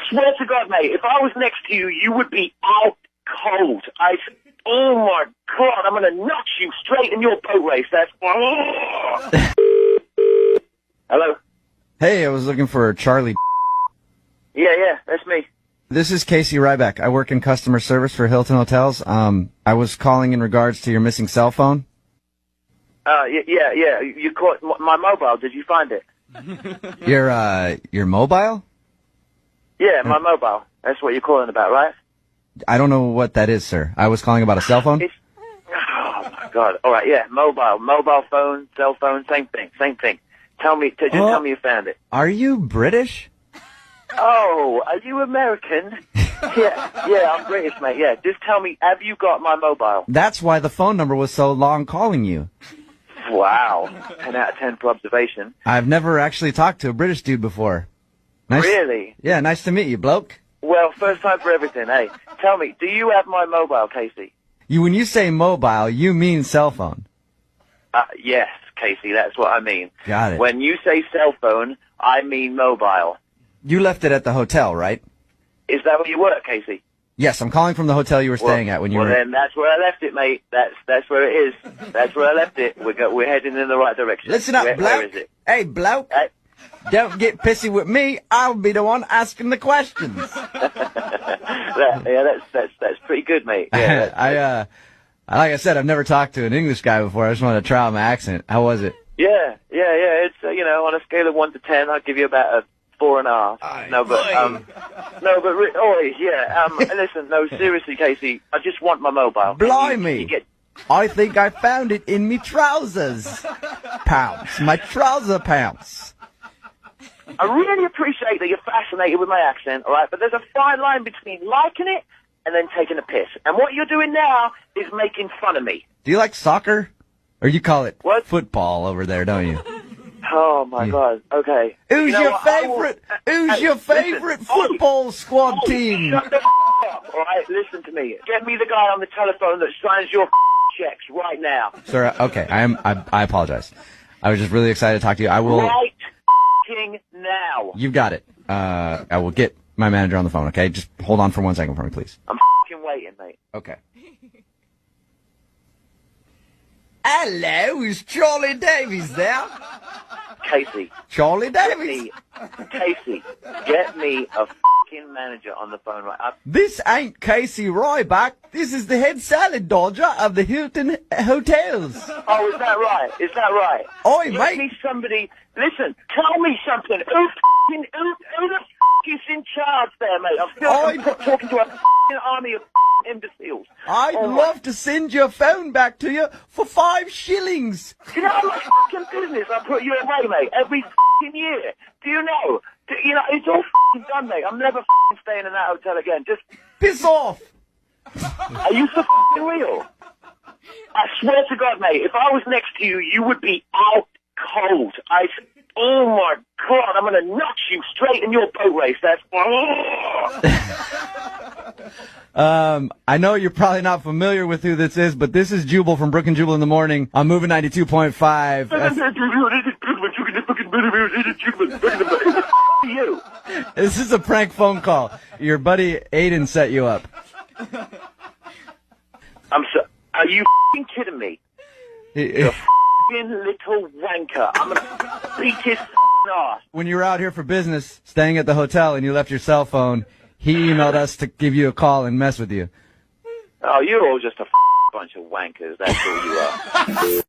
swear to God, mate, if I was next to you, you would be out cold. Oh my God, I'm gonna knock you straight in your boat race. That's. Hello? Hey, I was looking for Charlie. Yeah, that's me. This is Casey Ryback. I work in customer service for Hilton Hotels. I was calling in regards to your missing cell phone. Yeah. You caught my mobile. Did you find it? Your mobile? Yeah, my mobile. That's what you're calling about, right? I don't know what that is, sir. I was calling about a cell phone. Oh my God! All right, yeah, mobile phone, cell phone, same thing. Tell me you found it. Are you British? Oh, are you American? yeah, I'm British, mate. Yeah, just tell me, have you got my mobile? That's why the phone number was so long calling you. Wow, 10 out of 10 for observation. I've never actually talked to a British dude before. Nice. Really? Yeah, nice to meet you, bloke. Well, first time for everything. Hey, tell me, do you have my mobile, Casey? When you say mobile, you mean cell phone. Yes, Casey, that's what I mean. Got it. When you say cell phone, I mean mobile. You left it at the hotel, right? Is that where you work, Casey? Yes, I'm calling from the hotel you were staying at when you were... Well, then that's where I left it, mate. That's where it is. That's where I left it. We're heading in the right direction. Listen up, bloke. Where is it? Hey, bloke. Hey. Don't get pissy with me. I'll be the one asking the questions. That's pretty good, mate. Yeah, like I said, I've never talked to an English guy before. I just wanted to try out my accent. How was it? Yeah. It's on a scale of 1 to 10, I'd give you about a 4.5. Listen, no, seriously, Casey, I just want my mobile. Blimey! I think I found it in me trousers pants. My trouser pants. I really appreciate that you're fascinated with my accent, all right? But there's a fine line between liking it and then taking a piss. And what you're doing now is making fun of me. Do you like soccer? Or you call it what? Football over there, don't you? Oh my God. Okay. Who's your favorite football squad team? Shut the up, all right? Listen to me. Get me the guy on the telephone that signs your checks right now. Sir, okay. I apologize. I was just really excited to talk to you. I will. Right now. You've got it. I will get my manager on the phone, okay? Just hold on for 1 second for me, please. I'm waiting, mate. Okay. Hello, is Charlie Davies there? Casey. Charlie Davies. Casey, get me a manager on the phone right up. This ain't Casey Ryback. This is the head salad dodger of the Hilton Hotels. Oh, is that right? Oi, Get mate. me somebody. Listen, tell me something. Who the is in charge there, mate? I'm talking to a army of imbeciles. I'd love to send your phone back to you for 5 shillings. Do you know how much business I put you away, mate? Every year. Do you know? It's all done, mate. I'm never staying in that hotel again. Just piss off. Are you for real? I swear to God, mate, if I was next to you, you would be out cold. Oh my God, I'm gonna knock you straight in your boat race. That's. I know you're probably not familiar with who this is, but this is Jubal from Brook and Jubal in the Morning. I'm moving 92.5. You. This is a prank phone call. Your buddy Aiden set you up. Are you kidding me? The little wanker. I'm gonna beat his ass. When you were out here for business, staying at the hotel, and you left your cell phone, he emailed us to give you a call and mess with you. Oh, you're all just a bunch of wankers. That's all you are.